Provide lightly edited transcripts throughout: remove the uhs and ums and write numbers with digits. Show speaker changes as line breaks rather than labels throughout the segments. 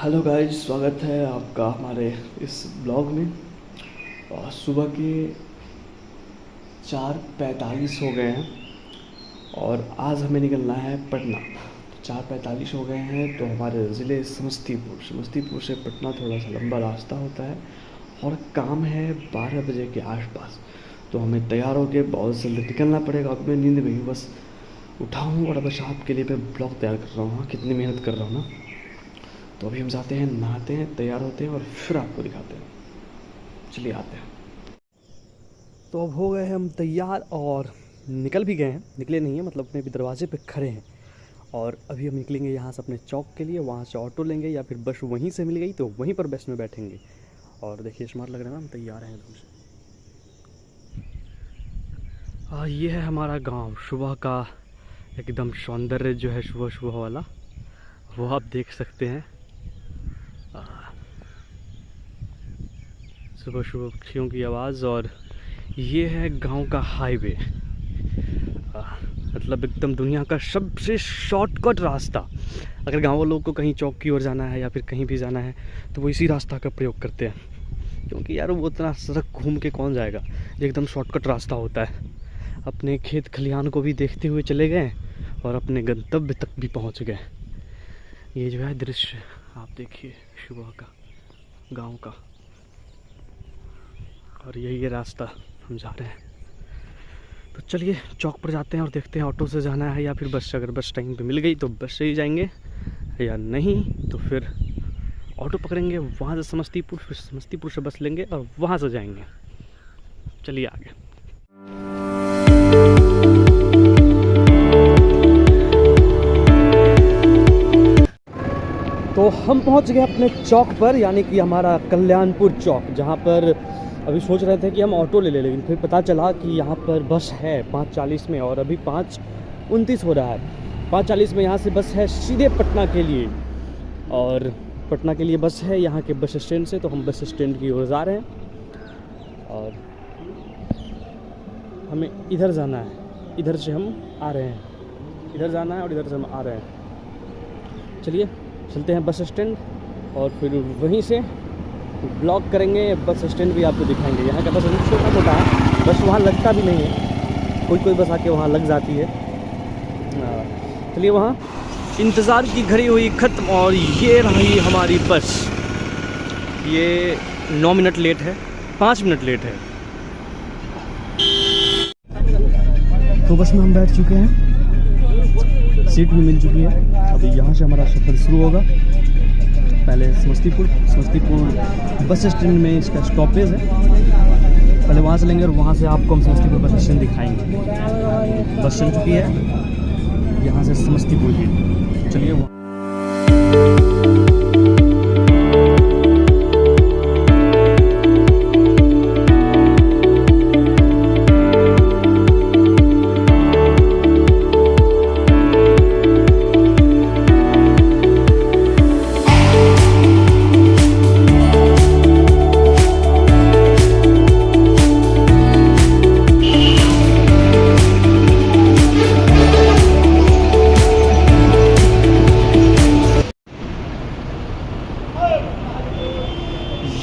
Hello guys, स्वागत है आपका हमारे इस ब्लॉग में। और सुबह के 4:45 हो गए हैं और आज हमें निकलना है पटना। 4:45 हो गए हैं तो हमारे ज़िले समस्तीपुर से पटना थोड़ा सा लंबा रास्ता होता है और काम है 12 बजे के आसपास। तो हमें तैयार होकर बहुत जल्दी निकलना पड़ेगा। अब मैं नींद में ही बस उठा हूँ और बस आपके लिए मैं ब्लॉग तैयार कर रहा हूँ। कितनी मेहनत कर रहा हूँ ना। तो अभी हम जाते हैं, नहाते हैं, तैयार होते हैं और फिर आपको दिखाते हैं। चलिए आते हैं। तो अब हो गए हैं हम तैयार और निकल भी गए हैं। निकले नहीं हैं, मतलब अपने भी दरवाजे पे खड़े हैं। और अभी हम निकलेंगे यहाँ से अपने चौक के लिए। वहाँ से ऑटो लेंगे या फिर बस वहीं से मिल गई तो वहीं पर बस में बैठेंगे। और देखिए स्मार्ट लग रहा है ना, हम तैयार हैं एकदम से। ये है हमारा गाँव। सुबह का एकदम सौंदर्य जो है सुबह वाला, वो आप देख सकते हैं। सुबह पक्षियों की आवाज़। और ये है गांव का हाईवे, मतलब एकदम दुनिया का सबसे शॉर्टकट रास्ता। अगर गांव लोगों को कहीं चौक की ओर जाना है या फिर कहीं भी जाना है तो वो इसी रास्ता का प्रयोग करते हैं, क्योंकि यार वो उतना सड़क घूम के कौन जाएगा। ये एकदम शॉर्टकट रास्ता होता है। अपने खेत खलिहान को भी देखते हुए चले गए और अपने गंतव्य तक भी पहुँच गए। ये जो है दृश्य आप देखिए सुबह का गाँव का। और यही है रास्ता हम जा रहे हैं। तो चलिए चौक पर जाते हैं और देखते हैं ऑटो से जाना है या फिर बस से। अगर बस टाइम पे मिल गई तो बस से ही जाएंगे, या नहीं तो फिर ऑटो पकड़ेंगे वहाँ से समस्तीपुर, फिर समस्तीपुर से बस लेंगे और वहाँ से जाएंगे। चलिए आगे। तो हम पहुँच गए अपने चौक पर, यानी कि हमारा कल्याणपुर चौक, जहाँ पर अभी सोच रहे थे कि हम ऑटो ले लेकिन फिर पता चला कि यहाँ पर बस है 5:40 में और अभी 5:29 हो रहा है। 5:40 में यहाँ से बस है सीधे पटना के लिए। और पटना के लिए बस है यहाँ के बस स्टैंड से। तो हम बस स्टैंड की ओर जा रहे हैं और हमें इधर जाना है। इधर से हम आ रहे हैं, इधर जाना है और इधर से हम आ रहे हैं। चलिए चलते हैं बस स्टैंड और फिर वहीं से ब्लॉग करेंगे। बस स्टैंड भी आपको दिखाएंगे। यहाँ का बस छोटा मोटा है, बस वहाँ लगता भी नहीं है। कोई बस आके वहाँ लग जाती है। चलिए वहाँ इंतज़ार की घड़ी हुई ख़त्म और ये रही हमारी बस। ये 9 मिनट लेट है, 5 मिनट लेट है। तो बस में हम बैठ चुके हैं, सीट भी मिल चुकी है। अभी यहाँ से हमारा सफ़र शुरू होगा। पहले समस्तीपुर बस स्टैंड में इसका स्टॉपेज है। पहले वहाँ से लेंगे और वहाँ से आपको हम समस्तीपुर बस स्टैंड दिखाएंगे। बस चल चुकी है यहाँ से समस्तीपुर की। चलिए वहाँ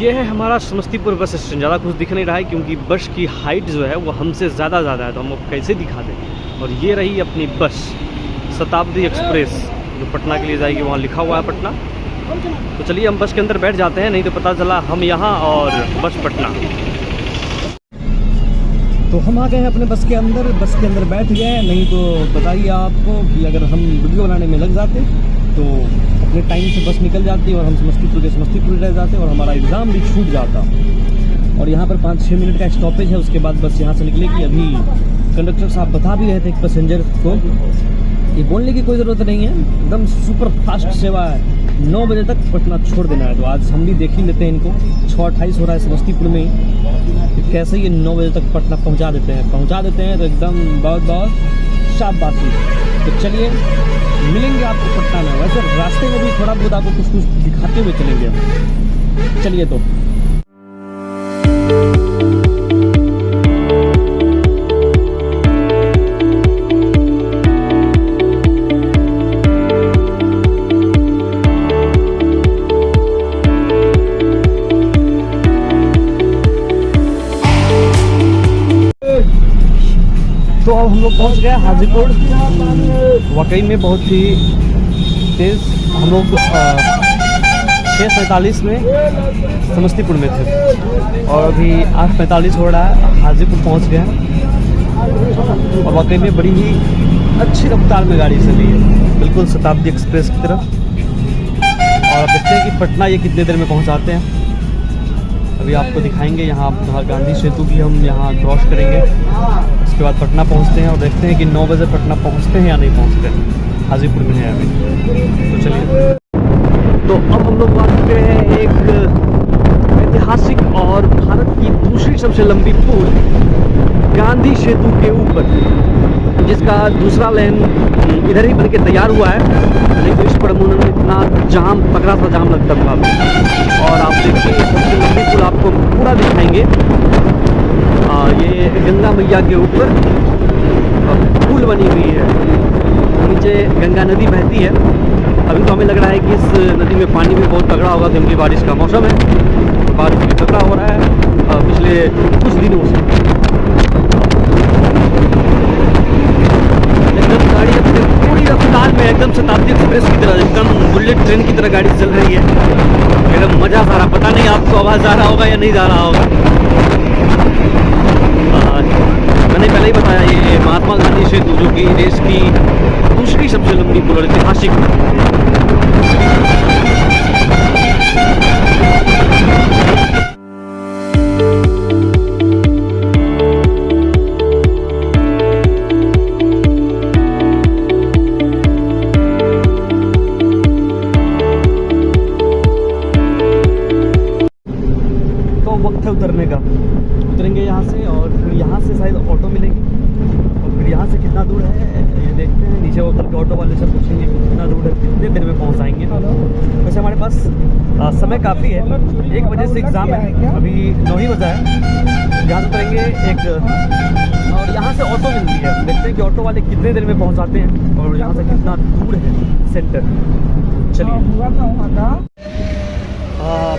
ये है हमारा समस्तीपुर बस स्टैंड। ज़्यादा कुछ दिख नहीं रहा है क्योंकि बस की हाइट जो है वो हमसे ज़्यादा है, तो हम कैसे दिखा दें। और ये रही अपनी बस शताब्दी एक्सप्रेस जो पटना के लिए जाएगी। वहाँ लिखा हुआ है पटना। तो चलिए हम बस के अंदर बैठ जाते हैं, नहीं तो पता चला हम यहाँ और बस पटना। तो हम आ गए हैं अपने बस के अंदर बैठ गए। नहीं तो बताइए आपको कि अगर हम वीडियो बनाने में लग जाते तो अपने टाइम से बस निकल जाती और हम समस्तीपुर रह जाते और हमारा एग्ज़ाम भी छूट जाता। और यहाँ पर 5-6 मिनट का स्टॉपेज है, उसके बाद बस यहाँ से निकलेगी। अभी कंडक्टर साहब बता भी रहे थे एक पैसेंजर को, ये बोलने की कोई ज़रूरत नहीं है, एकदम सुपर फास्ट सेवा है, 9 बजे तक पटना छोड़ देना है। तो आज हम भी देख ही लेते हैं इनको। 6:28 हो रहा है समस्तीपुर में ही, तो कैसे ये 9 बजे तक पटना पहुँचा देते हैं तो एकदम बहुत शाबाश। तो चलिए मिलेंगे आपको पटना में। वैसे रास्ते में भी थोड़ा बहुत आपको कुछ दिखाते हुए चलेंगे। चलिए तो तो अब हम लोग पहुंच गए हाजीपुर। वाकई में बहुत ही तेज़। हम लोग 6:45 में समस्तीपुर में थे और अभी 8:45 हो रहा है, हाजीपुर पहुंच गए हैं। और वाकई में बड़ी ही अच्छी रफ्तार में गाड़ी चली है, बिल्कुल शताब्दी एक्सप्रेस की तरफ। और अब देखते हैं कि पटना ये कितने देर में पहुंचाते हैं। अभी आपको दिखाएंगे। यहाँ गांधी सेतु भी हम यहाँ क्रॉस करेंगे, उसके बाद पटना पहुँचते हैं और देखते हैं कि 9 बजे पटना पहुँचते हैं या नहीं पहुँचते हैं। हाजीपुर में है अभी, तो चलिए। तो अब हम लोग आ चुके हैं एक ऐतिहासिक और भारत की दूसरी सबसे लंबी पुल गांधी सेतु के ऊपर, जिसका दूसरा लेन इधर ही बनके तैयार हुआ है। नहीं तो इस पर उन्होंने इतना जाम, तगड़ा सा जाम लगता था। और आप देखिए सबसे लंबी पुल आपको पूरा दिखाएंगे। ये गंगा मैया के ऊपर पुल बनी हुई है, नीचे गंगा नदी बहती है। अभी तो हमें लग रहा है कि इस नदी में पानी भी बहुत तगड़ा होगा क्योंकि बारिश का मौसम है। बारिश भी तगड़ा हो रहा है पिछले कुछ दिनों से। एकदम गाड़ी अपने पूरी रफ्तार में एकदम शताब्दी एक्सप्रेस की तरह, एकदम बुलेट ट्रेन की तरह गाड़ी चल रही है। एकदम मज़ा आ रहा। पता नहीं आपको आवाज़ आ रहा होगा या नहीं जा रहा होगा। मैंने पहले ही बताया, ये महात्मा गांधी सेतु जो कि देश की दूसरी सबसे लंबी पुल, ऐतिहासिक। तो वक्त है उतरने का। उतरेंगे यहाँ से और फिर यहाँ से शायद ऑटो मिलेगी और फिर यहाँ से कितना दूर है ये देखते हैं। नीचे उतर के ऑटो वाले से पूछेंगे कितना दूर है, कितने देर में पहुँचाएंगे। वैसे हमारे पास समय काफ़ी है। 1 बजे से एग्ज़ाम है, अभी 9 ही बजा है। यहाँ से उतरेंगे एक और यहाँ से ऑटो मिलती है। देखते हैं कि ऑटो वाले कितने देर में पहुँचाते हैं और यहाँ से कितना दूर है सेंटर। चलिए,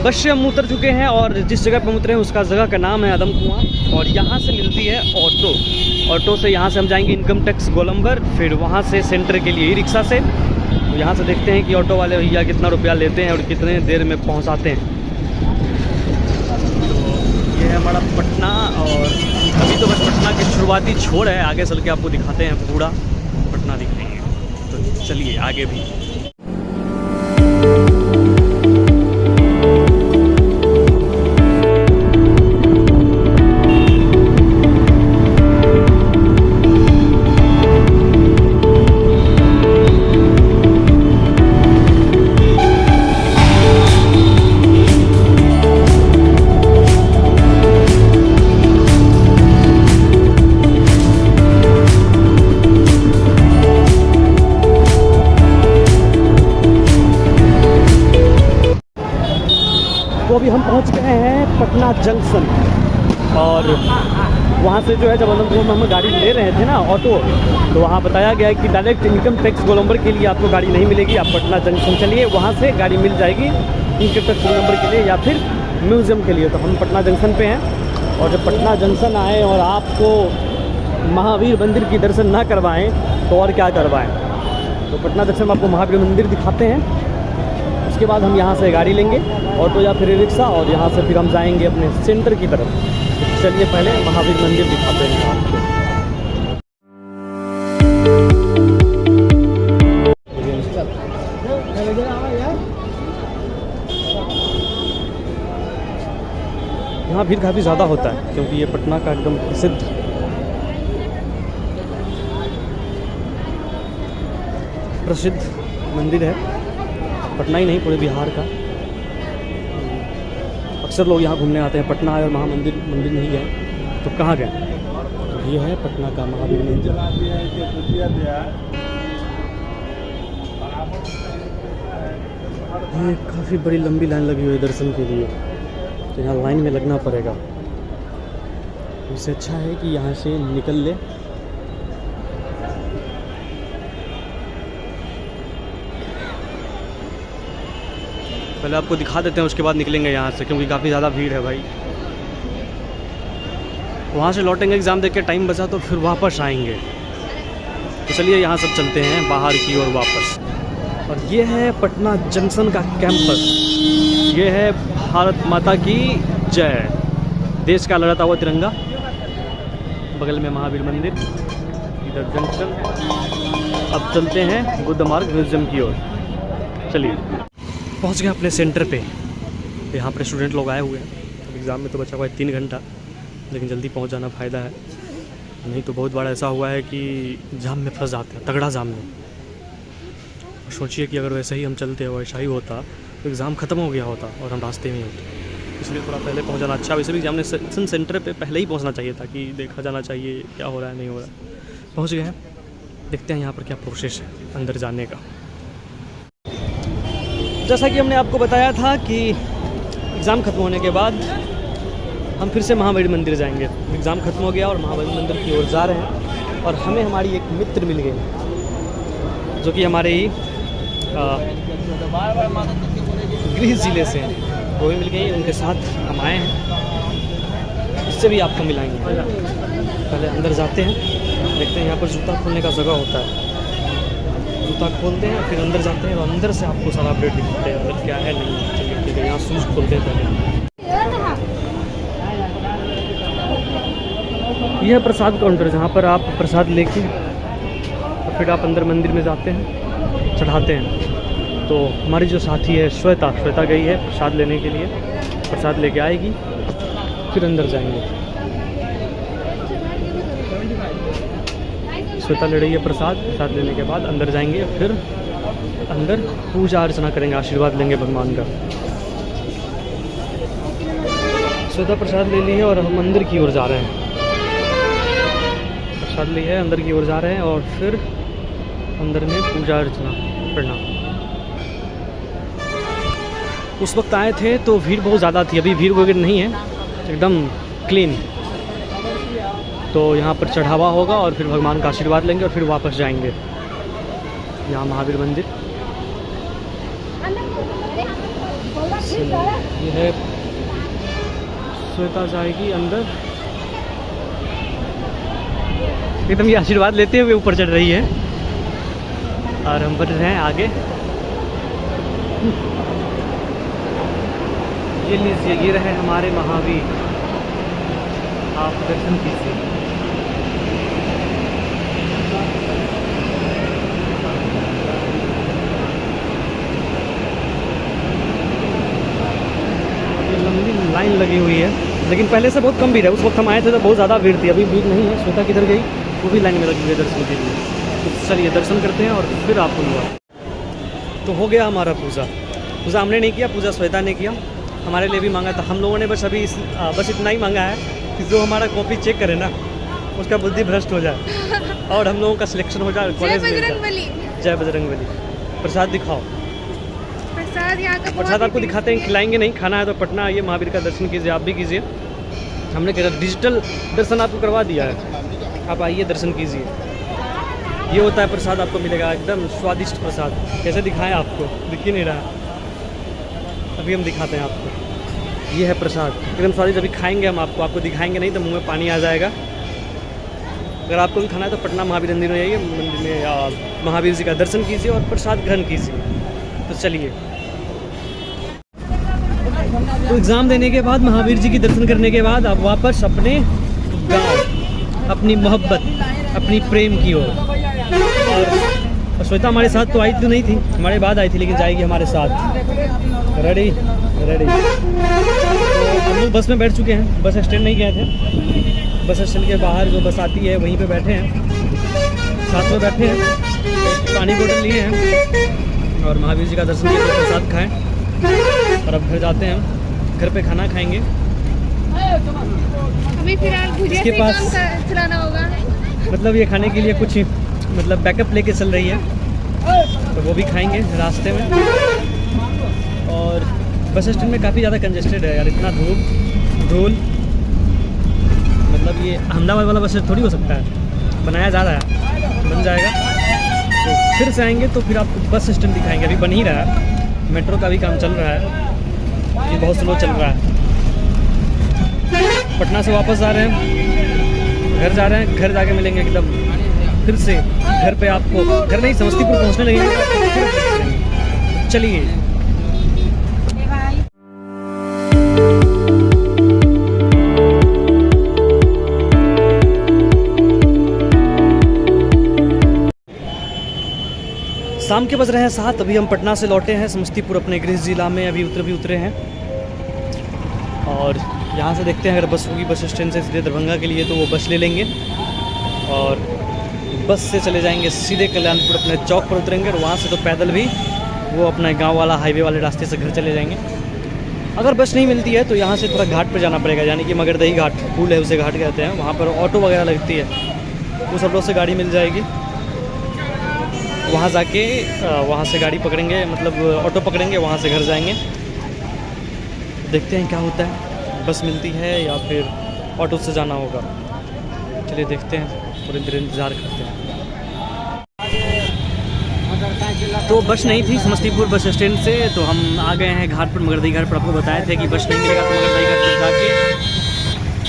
बस से हम उतर चुके हैं और जिस जगह पर उतरे हैं उसका जगह का नाम है आदम कुआं। और यहाँ से मिलती है ऑटो। ऑटो से यहाँ से हम जाएंगे इनकम टैक्स गोलंबर, फिर वहाँ से सेंटर के लिए ई रिक्शा से। तो यहाँ से देखते हैं कि ऑटो वाले भैया कितना रुपया लेते हैं और कितने देर में पहुँचाते हैं। तो ये है हमारा पटना और अभी तो बस पटना की शुरुआती छोर है। आगे चल के आपको दिखाते हैं, पूरा पटना दिखाएंगे। तो चलिए आगे भी। तो अभी हम पहुंच गए हैं पटना जंक्शन और वहां से जो है जब हम गाड़ी ले रहे थे ना ऑटो, तो वहां बताया गया है कि डायरेक्ट इनकम टैक्स गोलंबर के लिए आपको गाड़ी नहीं मिलेगी। आप पटना जंक्शन चलिए, वहां से गाड़ी मिल जाएगी इनकम टैक्स गोलंबर के लिए या फिर म्यूज़ियम के लिए। तो हम पटना जंक्शन पे हैं और जब पटना जंक्शन आए और आपको महावीर मंदिर की दर्शन ना करवाएँ तो और क्या करवाएँ। तो पटना जंक्शन में आपको महावीर मंदिर दिखाते हैं। उसके बाद हम यहाँ से गाड़ी लेंगे ऑटो या फिर रिक्शा और यहाँ से फिर हम जाएंगे अपने सेंटर की तरफ। चलिए पहले महावीर मंदिर दिखाते हैं आपको। यहाँ भीड़ काफ़ी ज़्यादा होता है क्योंकि ये पटना का एकदम प्रसिद्ध मंदिर है। पटना ही नहीं, पूरे बिहार का। अक्सर लोग यहाँ घूमने आते हैं। पटना आए और मंदिर नहीं गए तो कहाँ गए। तो ये है पटना का महावीर मंदिर। ये काफ़ी बड़ी लंबी लाइन लगी हुई है दर्शन के लिए, तो यहाँ लाइन में लगना पड़ेगा। इससे अच्छा है कि यहाँ से निकल ले। पहले आपको दिखा देते हैं, उसके बाद निकलेंगे यहाँ से क्योंकि काफ़ी ज़्यादा भीड़ है भाई। वहाँ से लौटेंगे, एग्ज़ाम देख के टाइम बचा तो फिर वापस आएंगे। तो चलिए यहाँ सब चलते हैं बाहर की ओर वापस। और ये है पटना जंक्शन का कैंपस। ये है भारत माता की जय, देश का लहराता हुआ तिरंगा। बगल में महावीर मंदिर, इधर जंक्शन। अब चलते हैं बुद्ध मार्ग म्यूजियम की ओर। चलिए पहुँच गए अपने सेंटर पे। यहाँ पर स्टूडेंट लोग आए हुए हैं। एग्ज़ाम में तो बचा हुआ है 3 घंटा, लेकिन जल्दी पहुँच जाना फ़ायदा है, नहीं तो बहुत बार ऐसा हुआ है कि जाम में फंस जाते हैं, तगड़ा जाम में। सोचिए कि अगर वैसे ही हम चलते हो, वैसा ही होता तो एग्ज़ाम ख़त्म हो गया होता और हम रास्ते में ही होते। इसलिए थोड़ा पहले पहुँच जाना अच्छा। वैसे भी एग्जामिनेशन सेंटर पे पहले ही पहुँचना चाहिए था कि देखा जाना चाहिए क्या हो रहा है नहीं हो रहा है। पहुँच गए हैं, देखते हैं यहाँ पर क्या प्रोसेस है अंदर जाने का। जैसा कि हमने आपको बताया था कि एग्ज़ाम ख़त्म होने के बाद हम फिर से महावीर मंदिर जाएंगे। एग्ज़ाम ख़त्म हो गया और महावीर मंदिर की ओर जा रहे हैं। और हमें हमारी एक मित्र मिल गई जो कि हमारे ही गृह ज़िले से हैं, वो भी मिल गई। उनके साथ हम आए हैं, इससे भी आपको मिलाएंगे। पहले अंदर जाते हैं, देखते हैं यहाँ पर जूता खोलने का जगह होता है। जूता खोलते हैं, फिर अंदर जाते हैं और अंदर से आपको सारा अपडेट दिखाते हैं अंदर क्या है नहीं। चलिए ठीक है, यहाँ शूज़ खोलते हैं पहले। यह प्रसाद काउंटर, जहाँ पर आप प्रसाद लेके और फिर आप अंदर मंदिर में जाते हैं, चढ़ाते हैं। तो हमारी जो साथी है श्वेता गई है प्रसाद लेने के लिए, प्रसाद लेके आएगी, फिर अंदर जाएंगे। श्वेता ले रही है प्रसाद लेने के बाद अंदर जाएंगे, फिर अंदर पूजा अर्चना करेंगे, आशीर्वाद लेंगे भगवान का। श्वेता प्रसाद ले ली है और हम मंदिर की ओर जा रहे हैं। प्रसाद ली है, अंदर की ओर जा रहे हैं और फिर अंदर में पूजा अर्चना करना। उस वक्त आए थे तो भीड़ बहुत ज़्यादा थी, अभी भीड़ वगैरह नहीं है, एकदम क्लीन। तो यहाँ पर चढ़ावा होगा और फिर भगवान का आशीर्वाद लेंगे और फिर वापस जाएंगे। यहाँ महावीर मंदिर, ये है। श्वेता जाएगी अंदर, एकदम ये आशीर्वाद लेते हुए ऊपर चढ़ रही है और हम बढ़ रहे हैं आगे। ये लीजिए, ये रहे हमारे महावीर, आप दर्शन कीजिए। लंबी लाइन लगी हुई है, लेकिन पहले से बहुत कम भीड़ है। उस वक्त हम आए थे तो बहुत ज़्यादा भीड़ थी, अभी भीड़ नहीं है। श्वेता किधर गई, वो भी लाइन में लगी हुई है दर्शन के लिए। तो चलिए दर्शन करते हैं और फिर आपको मिलूँगा। तो हो गया हमारा पूजा हमने नहीं किया, पूजा श्वेता ने किया, हमारे लिए भी मांगा था। हम लोगों ने बस अभी बस इतना ही मांगा है कि जो हमारा कॉपी चेक करे ना, उसका बुद्धि भ्रष्ट हो जाए और हम लोगों का सिलेक्शन हो जाए कॉलेज में। जय बजरंगबली। प्रसाद दिखाओ। प्रसाद आपको दिखाते हैं, खिलाएंगे नहीं, खाना है तो पटना आइए, महावीर का दर्शन कीजिए, आप भी कीजिए। हमने कहा डिजिटल दर्शन आपको करवा दिया है, आप आइए दर्शन कीजिए। ये होता है प्रसाद, आपको मिलेगा एकदम स्वादिष्ट प्रसाद। कैसे दिखाएं आपको, दिख ही नहीं रहा, अभी हम दिखाते हैं आपको। ये है प्रसाद, एकदम स्वादिष्ट। अभी खाएंगे हम, आपको दिखाएंगे नहीं तो मुंह में पानी आ जाएगा। अगर आपको भी खाना है तो पटना महावीर मंदिर में आइए, मंदिर में महावीर जी का दर्शन कीजिए और प्रसाद ग्रहण कीजिए। तो चलिए, तो एग्ज़ाम देने के बाद, महावीर जी की दर्शन करने के बाद आप वापस अपने गांव, अपनी मोहब्बत, अपनी प्रेम की ओर। और श्वेता हमारे साथ तो आई तो नहीं थी, हमारे बाद आई थी, लेकिन जाएगी हमारे साथ। रेडी। तो हम लोग बस में बैठ चुके हैं, बस स्टैंड नहीं गए थे, बस स्टैंड के बाहर जो बस आती है वहीं पे बैठे हैं, साथ में बैठे हैं, पानी बोतल लिए हैं और महावीर जी का दर्शन किया, प्रसाद खाएँ और अब घर जाते हैं। घर पे खाना खाएंगे।
अभी फिलहाल भुजिया से काम चलाना होगा,
मतलब ये खाने के लिए कुछ मतलब बैकअप लेके चल रही है, तो वो भी खाएंगे रास्ते में। और बस स्टैंड में काफ़ी ज़्यादा कंजेस्टेड है यार, इतना धूल, मतलब ये अहमदाबाद वाला बस स्टैंड थोड़ी हो सकता है, बनाया जा रहा है, बन जाएगा तो फिर से आएंगे तो फिर आपको बस स्टैंड दिखाएंगे। अभी बन ही रहा है, मेट्रो का भी काम चल रहा है, ये बहुत स्लो चल रहा है। पटना से वापस आ रहे हैं,
घर जा रहे हैं, घर जाके मिलेंगे एकदम फिर से। घर पे आपको, घर नहीं समस्तीपुर पहुंचने लगेंगे। चलिए। शाम के बज रहे हैं 7। अभी हम पटना से लौटे हैं समस्तीपुर, अपने गृह जिला में अभी उतरे हैं। और यहाँ से देखते हैं अगर बस होगी बस स्टैंड से सीधे दरभंगा के लिए तो वो बस ले लेंगे और बस से चले जाएंगे सीधे कल्याणपुर, अपने चौक पर उतरेंगे। और वहाँ से तो पैदल भी वो अपने गांव वाला हाईवे वाले रास्ते से घर चले जाएंगे। अगर बस नहीं मिलती है तो यहाँ से थोड़ा घाट पर जाना पड़ेगा, यानी कि मगरदही घाट पुल है, उसे घाट कहते हैं। वहाँ पर ऑटो वगैरह लगती है, तो सब लोग से गाड़ी मिल जाएगी। वहाँ जाके वहाँ से गाड़ी पकड़ेंगे, मतलब ऑटो पकड़ेंगे, वहाँ से घर जाएंगे। देखते हैं क्या होता है, बस मिलती है या फिर ऑटो से जाना होगा। चलिए देखते हैं, थोड़ी देर इंतज़ार करते हैं। तो बस नहीं थी समस्तीपुर बस स्टैंड से, तो हम आ गए हैं घाट पर, मगरदही घाट पर। आपको बताए थे कि बस नहीं मिलेगा तो मगरदही घाट पर जाके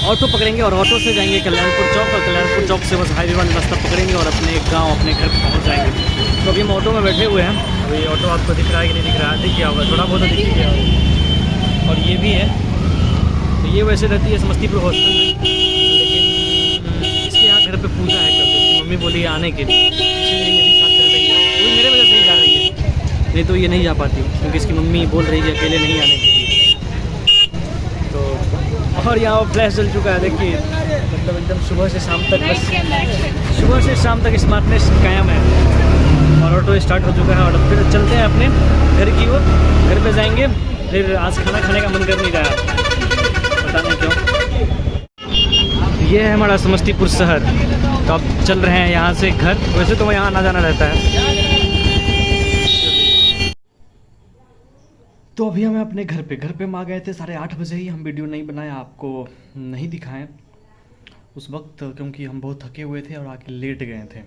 ऑटो पकड़ेंगे और ऑटो से जाएंगे कल्याणपुर चौक, और कल्याणपुर चौक से बस हाईवे वाला रास्ता पकड़ेंगे और अपने गाँव, अपने घर पहुँच जाएंगे। तो अभी हम ऑटो में बैठे हुए हैं। अभी ऑटो आपको दिख रहा है कि नहीं दिख रहा है? दिख गया होगा, थोड़ा बहुत दिख गया होगा। और ये भी है, तो ये वैसे रहती है समस्तीपुर हॉस्टल में, लेकिन इसके यहाँ घर पे पूजा है कल, इसकी मम्मी बोली है आने के लिए, इसलिए मेरी साथ चल रही है। वो मेरे वजह से ही जा रही है, नहीं तो ये नहीं जा पाती, क्योंकि इसकी मम्मी बोल रही है अकेले नहीं आने के लिए। तो और यहाँ फ्लैश जल चुका है, देखिए, मतलब एकदम सुबह से शाम तक, बस सुबह से शाम तक स्मार्टनेस कायम है। और ऑटो स्टार्ट हो चुका है और फिर चलते हैं अपने घर की ओर। घर पे जाएंगे, फिर आज खाना खाने का मन कर नहीं रहा, पता नहीं क्यों। ये है हमारा समस्तीपुर शहर। तो अब चल रहे हैं यहाँ से घर, वैसे तो यहाँ आना जाना रहता है। तो अभी हम अपने घर पे हम आ गए थे 8:30 बजे ही। हम वीडियो नहीं बनाया, आपको नहीं दिखाएं उस वक्त, क्योंकि हम बहुत थके हुए थे और आके लेट गए थे।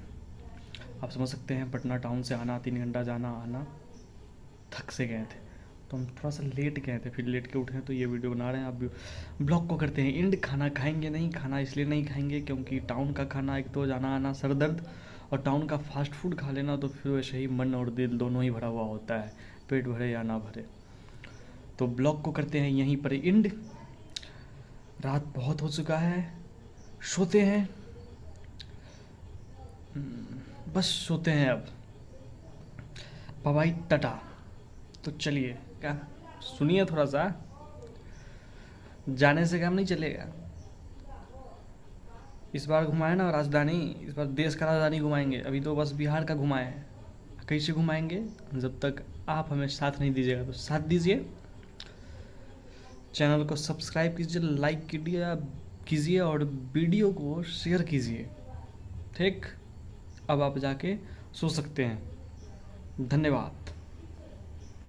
आप समझ सकते हैं, पटना टाउन से आना 3 घंटा, जाना आना, थक से गए थे, तो हम थोड़ा सा लेट गए थे, फिर लेट के उठे, तो ये वीडियो बना रहे हैं। अब ब्लॉग को करते हैं एंड। खाना खाएंगे नहीं, खाना इसलिए नहीं खाएंगे क्योंकि टाउन का खाना, एक तो जाना आना सर दर्द, और टाउन का फास्ट फूड खा लेना तो फिर वैसे ही मन और दिल दोनों ही भरा हुआ होता है, पेट भरे या ना भरे। तो ब्लॉग को करते हैं यहीं पर एंड। रात बहुत हो चुका है, सोते हैं, बस सोते हैं अब। बाय टाटा। तो चलिए, क्या सुनिए, थोड़ा सा जाने से काम नहीं चलेगा। इस बार घुमाए ना राजधानी, इस बार देश का राजधानी घुमाएंगे। अभी तो बस बिहार का घुमाए हैं, कैसे घुमाएंगे जब तक आप हमें साथ नहीं दीजिएगा। तो साथ दीजिए, चैनल को सब्सक्राइब कीजिए, लाइक कीजिए और वीडियो को शेयर कीजिए। ठीक, अब आप जाके सो सकते हैं। धन्यवाद।